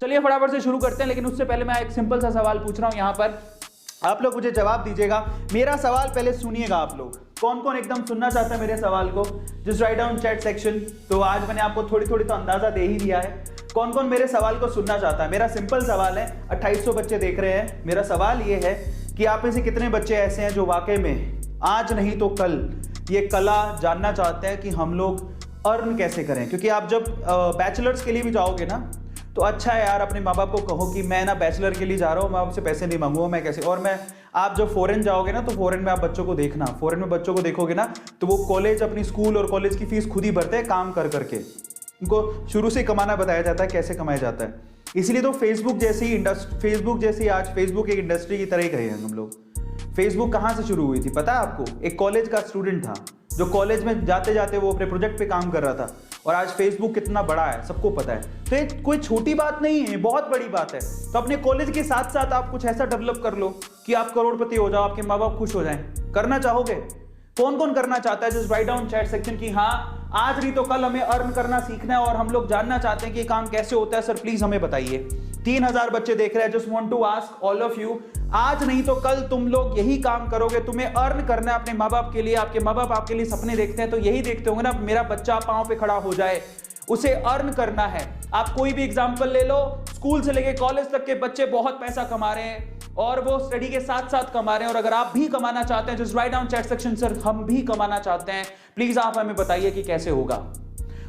चलिए फटाफट से शुरू करते हैं, लेकिन उससे पहले मैं एक सिंपल सा सवाल पूछ रहा हूं यहां पर, आप लोग मुझे जवाब दीजिएगा। मेरा सवाल पहले सुनिएगा आप लोग, कौन कौन एकदम सुनना चाहता है मेरे सवाल को, just write down chat section. तो आज मैंने आपको थोड़ी थोड़ी तो अंदाजा दे ही दिया है, कौन कौन मेरे सवाल को सुनना चाहता है। मेरा सिंपल सवाल है, 2800 बच्चे देख रहे हैं। मेरा सवाल ये है कि आप में से कितने बच्चे ऐसे हैं जो वाकई में आज नहीं तो कल ये कला जानना चाहते हैं कि हम लोग अर्न कैसे करें। क्योंकि आप जब बैचलर्स के लिए भी जाओगे ना, तो अच्छा है यार अपने माँ बाप को कहो कि मैं ना बैचलर के लिए जा रहा हूँ, मैं आपसे पैसे नहीं मांगूंगा, मैं कैसे। और मैं आप जब फॉरेन जाओगे ना, तो फॉरेन में आप बच्चों को देखना, फॉरेन में बच्चों को देखोगे ना, तो वो कॉलेज अपनी स्कूल और कॉलेज की फीस खुद ही भरते हैं काम कर करके। उनको शुरू से कमाना बताया जाता है, कैसे कमाया जाता है। इसलिए तो फेसबुक जैसी आज फेसबुक एक इंडस्ट्री की तरह ही कहे हैं हम लोग। फेसबुक कहाँ से शुरू हुई थी पता है आपको? एक कॉलेज का स्टूडेंट था जो कॉलेज में जाते जाते वो अपने प्रोजेक्ट पे काम कर रहा था, और आज फेसबुक कितना बड़ा है सबको पता है। तो ये कोई छोटी बात नहीं है, बहुत बड़ी बात है। तो अपने कॉलेज के साथ साथ आप कुछ ऐसा डेवलप कर लो कि आप करोड़पति हो जाओ, आपके माँ बाप खुश हो जाएं। करना चाहोगे? कौन कौन करना चाहता है? Just write down chat section की हाँ, आज नहीं तो कल हमें अर्न करना सीखना है और हम लोग जानना चाहते हैं कि ये काम कैसे होता है। सर प्लीज हमें बताइए। 3000 बच्चे देख रहे हैं। Just want to ask all of you, आज नहीं तो कल तुम लोग यही काम करोगे, तुम्हें अर्न करना है अपने माँ बाप के लिए। आपके माँ बाप आपके लिए सपने देखते हैं, तो यही देखते होंगे ना, मेरा बच्चा पांव पे खड़ा हो जाए, उसे अर्न करना है। आप कोई भी एग्जाम्पल ले लो, स्कूल से लेके कॉलेज तक के बच्चे बहुत पैसा कमा रहे हैं और वो स्टडी के साथ साथ कमा रहे हैं। और अगर आप भी कमाना चाहते हैं, just write down chat section, sir हम भी कमाना चाहते हैं, प्लीज आप हमें बताइए कि कैसे होगा।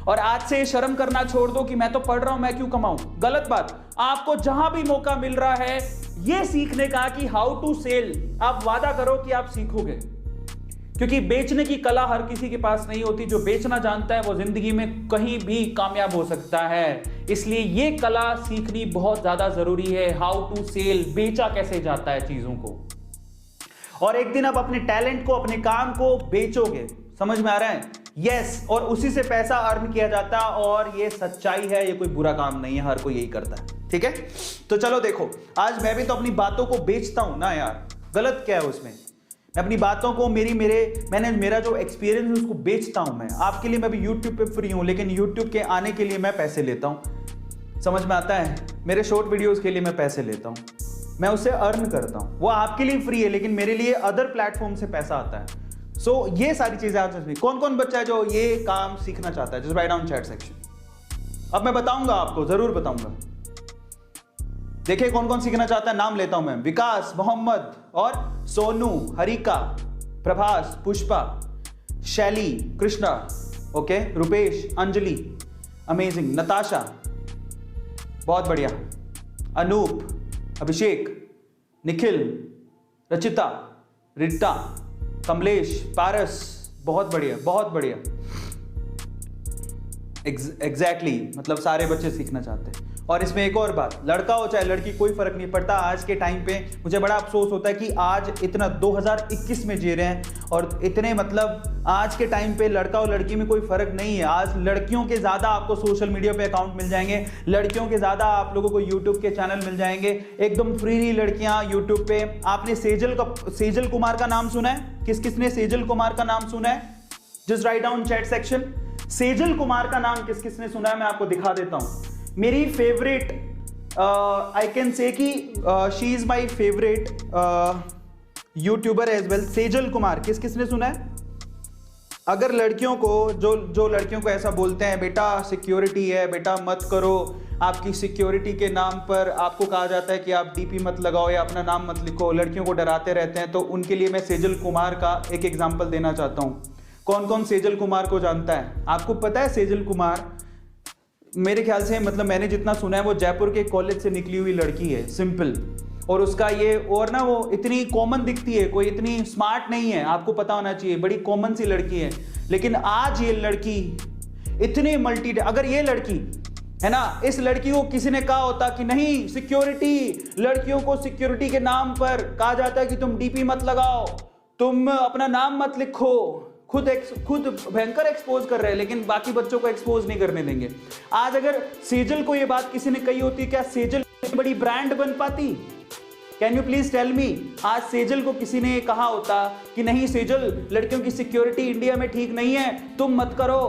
और आज से शर्म करना छोड़ दो कि मैं तो पढ़ रहा हूं, मैं क्यों कमाऊं। गलत बात। आपको जहां भी मौका मिल रहा है ये सीखने का कि हाउ टू सेल, आप वादा करो कि आप सीखोगे। क्योंकि बेचने की कला हर किसी के पास नहीं होती। जो बेचना जानता है वो जिंदगी में कहीं भी कामयाब हो सकता है। इसलिए ये कला सीखनी बहुत ज्यादा जरूरी है। हाउ टू सेल, बेचा कैसे जाता है चीजों को। और एक दिन आप अपने टैलेंट को, अपने काम को बेचोगे। समझ में आ रहा है? यस। और उसी से पैसा अर्न किया जाता है, और ये सच्चाई है, ये कोई बुरा काम नहीं है, हर कोई यही करता है। ठीक है, तो चलो देखो, आज मैं भी तो अपनी बातों को बेचता हूं ना यार, गलत क्या है उसमें? मैं अपनी बातों को, मैंने मेरा जो एक्सपीरियंस है उसको बेचता हूं मैं आपके लिए। मैं भी YouTube पे फ्री हूं, लेकिन YouTube के आने के लिए मैं पैसे लेता हूं। समझ में आता है? मेरे शॉर्ट वीडियोस के लिए मैं पैसे लेता हूं, मैं उससे अर्न करता हूं। वो आपके लिए फ्री है, लेकिन मेरे लिए अदर प्लेटफॉर्म से पैसा आता है। सो ये सारी चीजें आप समझिए। कौन कौन बच्चा है जो ये काम सीखना चाहता है? Just write down chat section. अब मैं बताऊंगा आपको, जरूर बताऊंगा। देखिए कौन कौन सीखना चाहता है, नाम लेता हूं मैं। विकास, मोहम्मद और सोनू, हरिका, प्रभास, पुष्पा, शैली, कृष्णा, ओके, रुपेश, अंजलि, अमेजिंग, नताशा, बहुत बढ़िया, अनूप, अभिषेक, निखिल, रचिता, रिता, कमलेश, पारस, बहुत बढ़िया, बहुत बढ़िया। एग्जैक्टली, मतलब सारे बच्चे सीखना चाहते हैं। और इसमें एक और बात, लड़का हो चाहे लड़की, कोई फर्क नहीं पड़ता। आज के टाइम पे मुझे बड़ा अफसोस होता है कि आज इतना 2021 में जी रहे हैं, और इतने मतलब आज के टाइम पे लड़का और लड़की में कोई फर्क नहीं है। आज लड़कियों के ज्यादा आपको सोशल मीडिया पे अकाउंट मिल जाएंगे, लड़कियों के ज्यादा आप लोगों को यूट्यूब के चैनल मिल जाएंगे, एकदम फ्री लड़कियां यूट्यूब पे। आपने सेजल कुमार का नाम सुना है? किस किसने सेजल कुमार का नाम सुना है? Just write down chat section. Sejal Kumar का नाम किस किसने सुना है? मैं आपको दिखा देता हूं। मेरी फेवरेट, आई कैन से कि she is my favourite YouTuber as well, Sejal Kumar. किस किसने सुना है? अगर लड़कियों को, जो लड़कियों को ऐसा बोलते हैं बेटा सिक्योरिटी है, बेटा मत करो, आपकी सिक्योरिटी के नाम पर आपको कहा जाता है कि आप डीपी मत लगाओ या अपना नाम मत लिखो, लड़कियों को डराते रहते हैं, तो उनके लिए मैं सेजल कुमार का एक एग्जाम्पल देना चाहता हूँ। कौन कौन सेजल कुमार को जानता है? आपको पता है सेजल कुमार, मेरे ख्याल से, मतलब मैंने जितना सुना है, वो जयपुर के कॉलेज से निकली हुई लड़की है, सिंपल। और उसका ये, और ना वो इतनी कॉमन दिखती है, कोई इतनी स्मार्ट नहीं है, आपको पता होना चाहिए, बड़ी कॉमन सी लड़की है। लेकिन आज ये लड़की इतनी अगर ये लड़की है ना, इस लड़की को किसी ने कहा होता कि नहीं सिक्योरिटी, लड़कियों को सिक्योरिटी के नाम पर कहा जाता है कि तुम डीपी मत लगाओ, तुम अपना नाम मत लिखो, खुद भयंकर एक्सपोज कर रहे हैं, लेकिन बाकी बच्चों को एक्सपोज नहीं करने देंगे। आज अगर सेजल को ये बात किसी ने कही होती, क्या सेजल बड़ी ब्रांड बन पाती? Can you please tell me? आज सेजल को किसी ने कहा होता कि नहीं सेजल, लड़कियों की सिक्योरिटी इंडिया में ठीक नहीं है, तुम मत करो,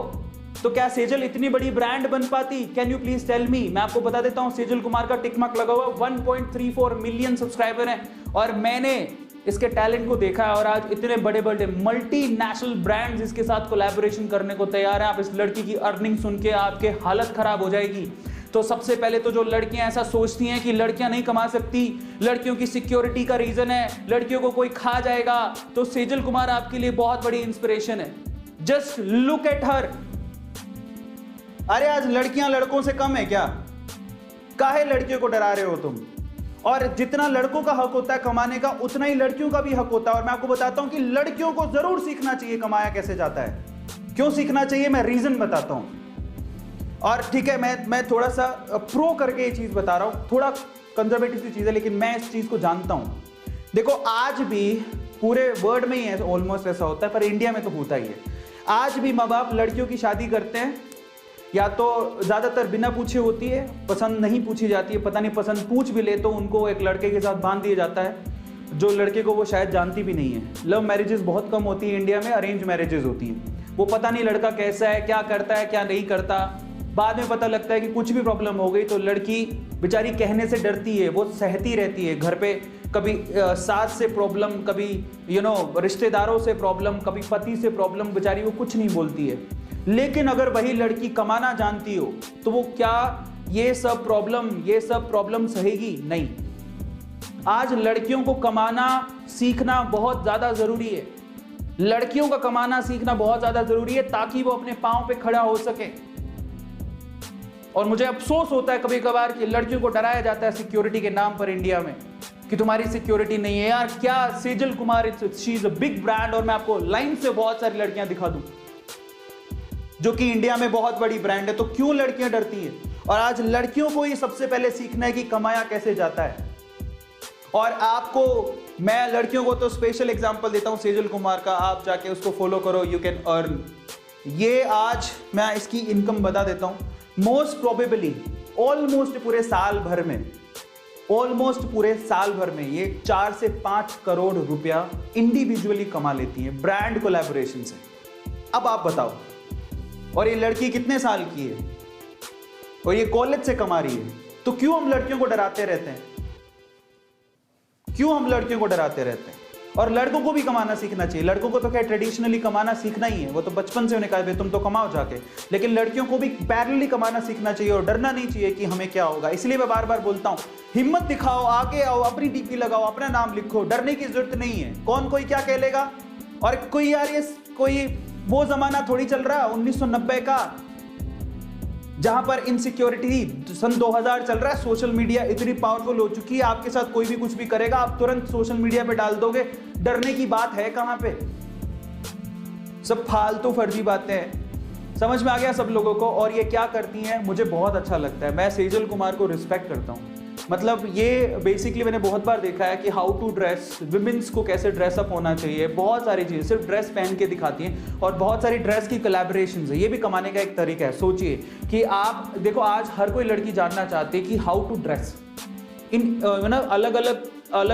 तो क्या सेजल इतनी बड़ी ब्रांड बन पाती? Can you please tell me? मैं आपको बता देता हूं, सेजल कुमार का टिक मार्क लगा हुआ 1.34 मिलियन सब्सक्राइबर हैं और मैंने इसके टैलेंट को देखा है और आज इतने बड़े बड़े मल्टीनेशनल ब्रांड्स इसके साथ कोलैबोरेशन करने को तैयार हैं। आप इस लड़की की अर्निंग सुन के आपके हालत खराब हो जाएगी। तो सबसे पहले तो जो लड़कियां ऐसा सोचती हैं कि लड़कियां नहीं कमा सकती, लड़कियों की सिक्योरिटी का रीजन है, लड़कियों को कोई खा जाएगा, तो सेजल कुमार आपके लिए बहुत बड़ी इंस्पिरेशन है। Just look at her. अरे आज लड़कियां लड़कों से कम है क्या? काहे लड़कियों को डरा रहे हो तुम? और जितना लड़कों का हक होता है कमाने का, उतना ही लड़कियों का भी हक होता है। और मैं आपको बताता हूं कि लड़कियों को जरूर सीखना चाहिए कमाया कैसे जाता है। क्यों सीखना चाहिए, मैं रीजन बताता हूं। और ठीक है, मैं थोड़ा सा प्रो करके ये चीज बता रहा हूं, थोड़ा कंजर्वेटिव सी चीज है, लेकिन मैं इस चीज को जानता हूं। देखो आज भी पूरे वर्ल्ड में ही ऑलमोस्ट ऐसा होता है, पर इंडिया में तो होता ही है। आज भी माँ बाप लड़कियों की शादी करते हैं, या तो ज्यादातर बिना पूछे होती है, पसंद नहीं पूछी जाती है, पता नहीं पसंद पूछ भी ले तो उनको एक लड़के के साथ बांध दिया जाता है जो लड़के को वो शायद जानती भी नहीं है। लव मैरिजेस बहुत कम होती है इंडिया में, अरेंज मैरिजेस होती हैं। वो पता नहीं लड़का कैसा है, क्या करता है, क्या नहीं करता, बाद में पता लगता है कि कुछ भी प्रॉब्लम हो गई तो लड़की बेचारी कहने से डरती है, वो सहती रहती है घर पे, कभी सास से प्रॉब्लम, कभी रिश्तेदारों से प्रॉब्लम, कभी पति से प्रॉब्लम, बेचारी वो कुछ नहीं बोलती है। लेकिन अगर वही लड़की कमाना जानती हो तो वो क्या ये सब प्रॉब्लम सहेगी? नहीं। आज लड़कियों को कमाना सीखना बहुत ज्यादा जरूरी है। लड़कियों का कमाना सीखना बहुत ज्यादा जरूरी है ताकि वो अपने पांव पे खड़ा हो सके। और मुझे अफसोस होता है कभी कभार कि लड़कियों को डराया जाता है सिक्योरिटी के नाम पर इंडिया में कि तुम्हारी सिक्योरिटी नहीं है। यार क्या Sejal Kumar, she is a big brand, और मैं आपको लाइन से बहुत सारी लड़कियां दिखा दूं जो कि इंडिया में बहुत बड़ी ब्रांड है। तो क्यों लड़कियां डरती हैं? और आज लड़कियों को ही सबसे पहले सीखना है कि कमाया कैसे जाता है। और आपको मैं लड़कियों को तो स्पेशल एग्जांपल देता हूं सेजल कुमार का, आप जाके उसको फॉलो करो, यू कैन अर्न। ये आज मैं इसकी इनकम बता देता हूं, मोस्ट प्रोबेबली ऑलमोस्ट पूरे साल भर में ये 4 से 5 करोड़ रुपया इंडिविजुअली कमा लेती है ब्रांड कोलैबोरेशन से। अब आप बताओ, और ये लड़की कितने साल की है और ये कॉलेज से कमा रही है, तो क्यों हम लड़कियों को डराते रहते हैं? और लड़कों को भी कमाना सीखना चाहिए। लड़कों को तो क्या ट्रेडिशनली कमाना सीखना ही है, वो तो बचपन से उन्हें कहा तुम तो कमाओ जाके, लेकिन लड़कियों को भी पैरेलली कमाना सीखना चाहिए और डरना नहीं चाहिए कि हमें क्या होगा। इसलिए मैं बार बार बोलता हूं, हिम्मत दिखाओ, आगे आओ, अपनी डीपी लगाओ, अपना नाम लिखो, डरने की जरूरत नहीं है। कौन कोई क्या कह लेगा? और कोई यार ये कोई वो जमाना थोड़ी चल रहा है 1990 का जहां पर इनसिक्योरिटी थी। सन 2000 चल रहा है, सोशल मीडिया इतनी पावरफुल हो चुकी है, आपके साथ कोई भी कुछ भी करेगा आप तुरंत सोशल मीडिया पे डाल दोगे। डरने की बात है कहां पे? सब फालतू फर्जी बातें हैं। समझ में आ गया सब लोगों को? और ये क्या करती हैं मुझे बहुत अच्छा लगता है। मैं सेजल कुमार को रिस्पेक्ट करता हूं। मतलब ये बेसिकली मैंने बहुत बार देखा है कि हाउ टू ड्रेस, विमेंस को कैसे ड्रेसअप होना चाहिए, बहुत सारी चीज़ें सिर्फ ड्रेस पहन के दिखाती हैं। और बहुत सारी ड्रेस की कोलैबोरेशंस है, ये भी कमाने का एक तरीका है। सोचिए कि आप देखो, आज हर कोई लड़की जानना चाहती है कि हाउ टू ड्रेस इन अलग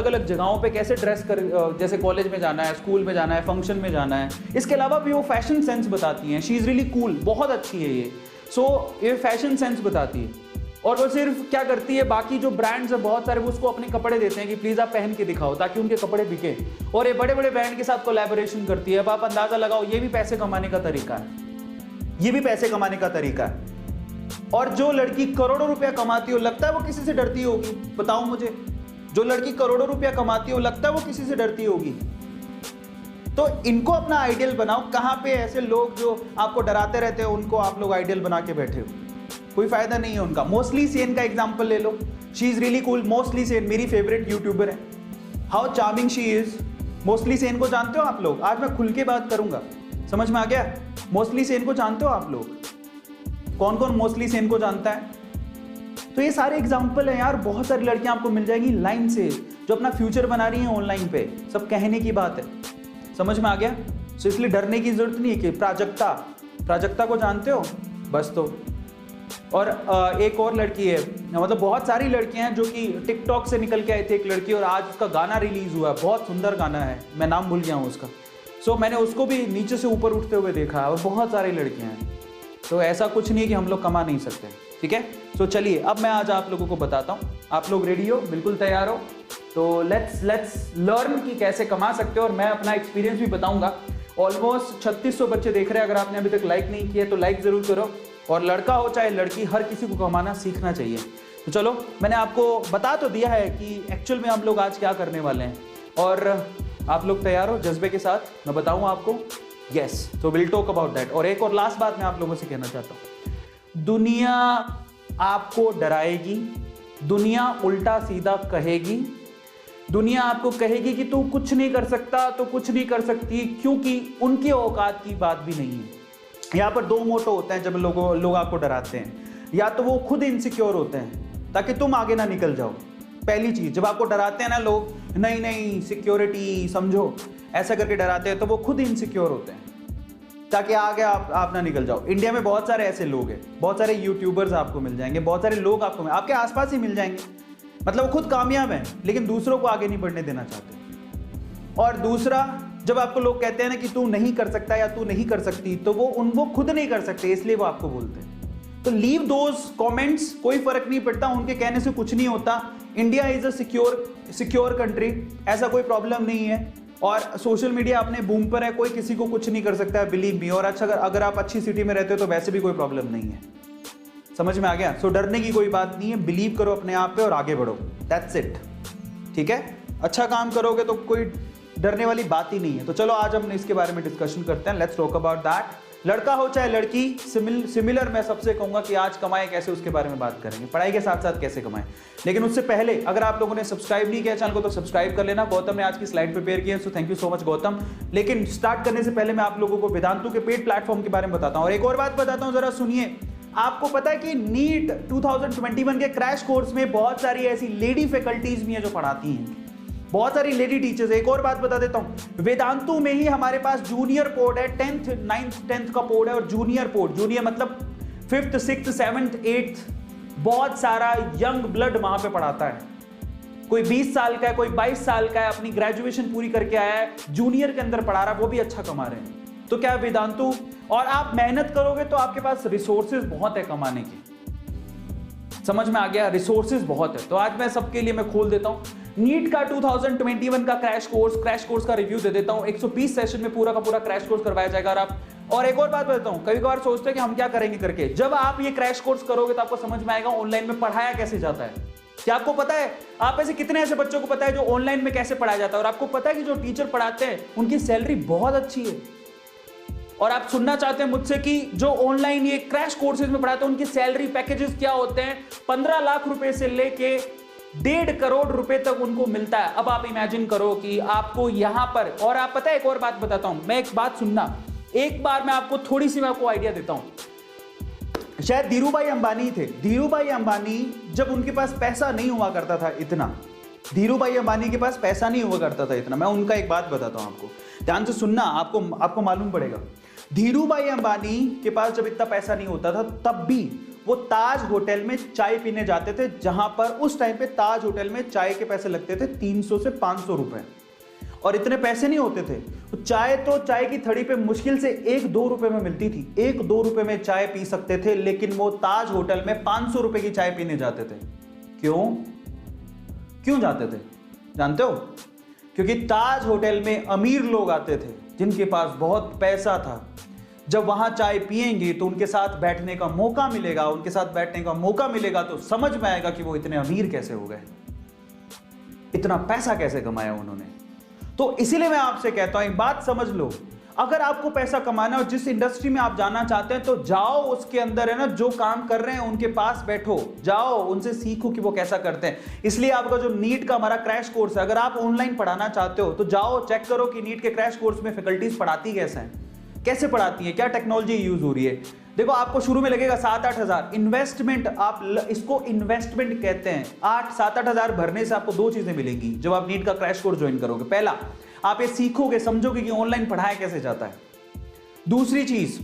अलग जगहों पे कैसे ड्रेस कर, जैसे कॉलेज में जाना है, स्कूल में जाना है, फंक्शन में जाना है। इसके अलावा भी वो फैशन सेंस बताती हैं। शी इज़ रियली कूल, बहुत अच्छी है ये। ये फैशन सेंस बताती है। और वो सिर्फ क्या करती है, बाकी जो ब्रांड्स है बहुत सारे वो उसको अपने कपड़े देते हैं कि प्लीज आप पहन के दिखाओ ताकि उनके कपड़े बिके, और ये बड़े बड़े ब्रांड के साथ कोलैबोरेशन करती है। अब आप अंदाजा लगाओ, ये भी पैसे कमाने का तरीका है। और जो लड़की करोड़ों रुपया कमाती हो, लगता है वो किसी से डरती होगी? बताओ मुझे, जो लड़की करोड़ों रुपया कमाती हो, लगता है वो किसी से डरती होगी? तो इनको अपना आइडियल बनाओ। कहां पे ऐसे लोग जो आपको डराते रहते हो, उनको आप लोग आइडियल बना के बैठे हो, कोई फायदा नहीं है उनका। मोस्टली सेन का एग्जांपल ले लो, she is really cool. Mostly Sane मेरी फेवरेट यूट्यूबर है। How charming she is. Mostly Sane को जानते हो आप लोग? आज मैं खुल के बात करूंगा, समझ में आ गया? मोस्टली सेन को जानते हो आप लोग? कौन कौन मोस्टली सेन को जानता है? तो ये सारे एग्जाम्पल है यार, बहुत सारी लड़कियां आपको मिल जाएंगी लाइन से जो अपना फ्यूचर बना रही हैं ऑनलाइन पे। सब कहने की बात है, समझ में आ गया? तो इसलिए डरने की जरूरत नहीं है। कि प्राजक्ता को जानते हो? बस तो। और एक और लड़की है, मतलब बहुत सारी लड़कियां हैं जो कि टिकटॉक से निकल के आई थी एक लड़की, और आज उसका गाना रिलीज हुआ है, बहुत सुंदर गाना है, मैं नाम भूल गया हूँ उसका। मैंने उसको भी नीचे से ऊपर उठते हुए देखा है, और बहुत सारी लड़कियां हैं। तो ऐसा कुछ नहीं है कि हम लोग कमा नहीं सकते, ठीक है। तो चलिए अब मैं आज आप लोगों को बताता हूँ। आप लोग रेडी हो, बिल्कुल तैयार हो? तो लेट्स लर्न कि कैसे कमा सकते हो, और मैं अपना एक्सपीरियंस भी बताऊंगा। ऑलमोस्ट 3600 बच्चे देख रहे हैं। अगर आपने अभी तक लाइक नहीं किया तो लाइक जरूर करो, और लड़का हो चाहे लड़की, हर किसी को कमाना सीखना चाहिए। तो चलो, मैंने आपको बता तो दिया है कि एक्चुअल में हम लोग आज क्या करने वाले हैं, और आप लोग तैयार हो जज्बे के साथ? मैं बताऊं आपको। यस, तो विल टॉक अबाउट दैट। और एक और लास्ट बात मैं आप लोगों से कहना चाहता हूं, दुनिया आपको डराएगी, दुनिया उल्टा सीधा कहेगी, दुनिया आपको कहेगी कि तू कुछ नहीं कर सकता, तो कुछ नहीं कर सकती, क्योंकि उनकी औकात की बात भी नहीं है। यहाँ पर दो मोटो होते हैं जब लोग आपको डराते हैं। या तो वो खुद इनसिक्योर होते हैं ताकि तुम आगे ना निकल जाओ। पहली चीज, जब आपको डराते हैं ना लोग, नहीं नहीं सिक्योरिटी समझो, ऐसा करके डराते हैं, तो वो खुद इनसिक्योर होते हैं ताकि आगे आप ना निकल जाओ। इंडिया में बहुत सारे ऐसे लोग हैं, बहुत सारे यूट्यूबर्स आपको मिल जाएंगे, बहुत सारे लोग आपके आसपास ही मिल जाएंगे। मतलब वो खुद कामयाब हैं लेकिन दूसरों को आगे नहीं बढ़ने देना चाहते। और दूसरा, जब आपको लोग कहते हैं ना कि तू नहीं कर सकता या तू नहीं कर सकती, तो वो खुद नहीं कर सकते, इसलिए वो आपको बोलते हैं। तो लीव दोज कमेंट्स, कोई फर्क नहीं पड़ता, उनके कहने से कुछ नहीं होता। India is a secure country, ऐसा कोई प्रॉब्लम नहीं है। और सोशल मीडिया अपने बूम पर है, कोई किसी को कुछ नहीं कर सकता है, बिलीव मी। और अच्छा, अगर आप अच्छी सिटी में रहते हो तो वैसे भी कोई प्रॉब्लम नहीं है। समझ में आ गया? सो डरने की कोई बात नहीं है, बिलीव करो अपने आप पे और आगे बढ़ो, दैट्स इट, ठीक है। अच्छा काम करोगे तो कोई डरने वाली बात ही नहीं है। तो चलो आज हम इसके बारे में डिस्कशन करते हैं। Let's talk about that. लड़का हो चाहे लड़की, सिमिलर मैं सबसे कहूंगा कि आज कमाए कैसे, उसके बारे में बात करेंगे। पढ़ाई के साथ साथ कैसे कमाएं। लेकिन उससे पहले अगर आप लोगों ने सब्सक्राइब नहीं किया चैनल को तो सब्सक्राइब कर लेना। गौतम ने आज की स्लाइड प्रिपेयर की है, so thank you so much Gautam. लेकिन स्टार्ट करने से पहले मैं आप लोगों को वेदांतु के पेड प्लेटफॉर्म के बारे में बताता हूं। और एक और बात बताता हूं, जरा सुनिए। आपको पता है कि नीट 2021 के क्रैश कोर्स में बहुत सारी ऐसी लेडी फैकल्टीज भी हैं जो पढ़ाती हैं, बहुत सारी लेडी टीचर्स। एक और बात बता देता हूं, वेदांतु में ही हमारे पास जूनियर पोर्ड है, 10th 9th 10th का पोर्ड है, और जूनियर पोर्ड, जूनियर मतलब 5th 6th 7th 8th, बहुत सारा यंग ब्लड वहां पे पढ़ाता है। कोई 20 साल का है, कोई 22 साल का है, अपनी ग्रेजुएशन पूरी करके आया है, जूनियर के अंदर पढ़ा रहा है, वो भी अच्छा कमा रहे हैं। तो क्या वेदांतु, और आप मेहनत करोगे तो आपके पास रिसोर्सेज बहुत है कमाने की। समझ में आ गया? रिसोर्सेज बहुत है। तो आज मैं सबके लिए मैं खोल देता हूं नीट का 2021 का क्रैश कोर्स का रिव्यू दे देता हूं। 120 सेशन में पूरा का पूरा क्रैश कोर्स करवाया जाएगा। और एक और बात बताता हूं, कभी कभार सोचते हैं कि हम क्या करेंगे करके, जब आप ये क्रैश कोर्स करोगे तो आपको समझ में आएगा ऑनलाइन में पढ़ाया कैसे जाता है। क्या आपको पता है, आप ऐसे कितने ऐसे बच्चों को पता है जो ऑनलाइन में कैसे पढ़ाया जाता है? और आपको पता है कि जो टीचर पढ़ाते हैं उनकी सैलरी बहुत अच्छी है। और आप सुनना चाहते हैं मुझसे कि जो ऑनलाइन ये क्रैश कोर्सेज में पढ़ाते हैं उनकी सैलरी पैकेजेस क्या होते हैं? 15 लाख रुपए से लेके 1.5 करोड़ रुपए तक उनको मिलता है। अब आप इमेजिन करो कि आपको यहां पर, और आप पता है एक और बात बताता हूं, मैं एक बात सुनना, एक बार मैं आपको थोड़ी सी मैं आपको आइडिया देता हूं। शायद धीरूभाई अंबानी थे। धीरूभाई अंबानी जब उनके पास पैसा नहीं हुआ करता था इतना, धीरूभाई अंबानी के पास पैसा नहीं हुआ करता था इतना, मैं उनका एक बात बताता हूं आपको, ध्यान से सुनना, आपको मालूम पड़ेगा। धीरूभाई अंबानी के पास जब इतना पैसा नहीं होता था तब भी वो ताज होटल में चाय पीने जाते थे, जहां पर उस टाइम पे ताज होटल में चाय के पैसे लगते थे 300 से 500 रुपए, और इतने पैसे नहीं होते थे। तो चाय की थड़ी पे मुश्किल से 1-2 रुपए में मिलती थी, 1-2 रुपए में चाय पी सकते थे, लेकिन वो ताज होटल में 500 रुपए की चाय पीने जाते थे। क्यों जाते थे जानते हो? क्योंकि ताज होटल में अमीर लोग आते थे जिनके पास बहुत पैसा था। जब वहां चाय पिएंगे तो उनके साथ बैठने का मौका मिलेगा, उनके साथ बैठने का मौका मिलेगा तो समझ में आएगा कि वो इतने अमीर कैसे हो गए, इतना पैसा कैसे कमाया उन्होंने। तो इसीलिए मैं आपसे कहता हूं, एक बात समझ लो, अगर आपको पैसा कमाना है और जिस इंडस्ट्री में आप जाना चाहते हैं तो जाओ, उसके अंदर है ना जो काम कर रहे हैं उनके पास बैठो, जाओ उनसे सीखो कि वो कैसा करते हैं। इसलिए आपका जो नीट का हमारा क्रैश कोर्स है, अगर आप ऑनलाइन पढ़ाना चाहते हो तो जाओ चेक करो कि नीट के क्रैश कोर्स में फैकल्टीज पढ़ाती कैसे हैं, कैसे पढ़ाती है, क्या टेक्नोलॉजी यूज हो रही है। देखो आपको शुरू में लगेगा 7-8 हजार इन्वेस्टमेंट, आप इसको इन्वेस्टमेंट कहते हैं। 7-8 हजार भरने से आपको 2 चीजें मिलेंगी जब आप नीट का क्रैश कोर्स ज्वाइन करोगे। पहला, आप ये सीखोगे, समझोगे कि ऑनलाइन पढ़ाया कैसे जाता है। दूसरी चीज,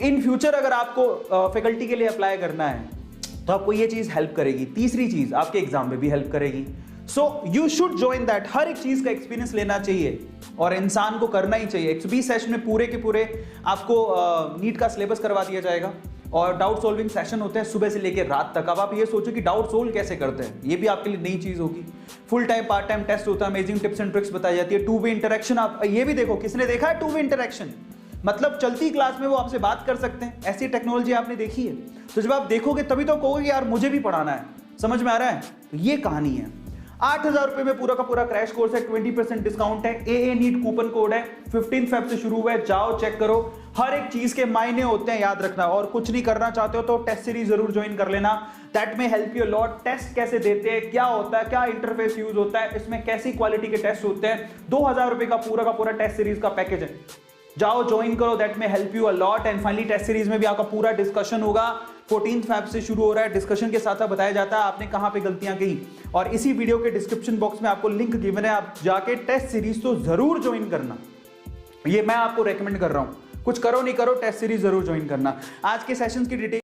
इन फ्यूचर अगर आपको फैकल्टी के लिए अप्लाई करना है तो आपको ये चीज हेल्प करेगी। तीसरी चीज, आपके एग्जाम में भी हेल्प करेगी। So you should join that. हर एक चीज का एक्सपीरियंस लेना चाहिए और इंसान को करना ही चाहिए। 120 सेशन में पूरे के पूरे आपको नीट का सिलेबस करवा दिया जाएगा। और डाउट सॉल्विंग सेशन होते हैं सुबह से लेकर रात तक। अब आप ये सोचो कि डाउट सोल्व कैसे करते हैं, ये भी आपके लिए नई चीज होगी। Full time part time test होता है, अमेजिंग टिप्स एंड ट्रिक्स बताई जाती है, टू वे इंटरेक्शन। आप ये भी देखो, किसने देखा है टू वे इंटरेक्शन? मतलब चलती क्लास में वो आपसे बात कर सकते हैं, ऐसी टेक्नोलॉजी आपने देखी है? तो जब आप देखोगे तभी तो कहोगे यार मुझे भी पढ़ाना है। समझ में आ रहा है? तो ये कहानी है। 8,000 रुपए में पूरा का पूरा क्रैश कोर्स है, 20% डिस्काउंट है, AA नीट कूपन कोड है, 15 फेब से शुरू हुआ है, जाओ चेक करो। हर एक चीज के मायने होते हैं, याद रखना। और कुछ नहीं करना चाहते हो तो टेस्ट सीरीज जरूर ज्वाइन कर लेना, that may help you lot. Test कैसे देते हैं, क्या होता है, क्या इंटरफेस यूज होता है, इसमें कैसी क्वालिटी के टेस्ट होते हैं। 2,000 रुपए का पूरा टेस्ट सीरीज का पैकेज है, जाओ ज्वाइन करो, that may help you a lot. And finally test series में भी आपका पूरा डिस्कशन होगा, 14 फेब से शुरू हो रहा है। डिस्कशन के साथ बताया जाता है आपने कहां पे गलतियां की, और इसी वीडियो के डिस्क्रिप्शन बॉक्स में आपको लिंक गिवन है, आप जाके टेस्ट सीरीज तो जरूर ज्वाइन करना, ये मैं आपको रेकमेंड कर रहा हूं। कुछ करो नहीं करो, टेस्ट सीरीज जरूर ज्वाइन करना। आज के सेशंस की डिटेल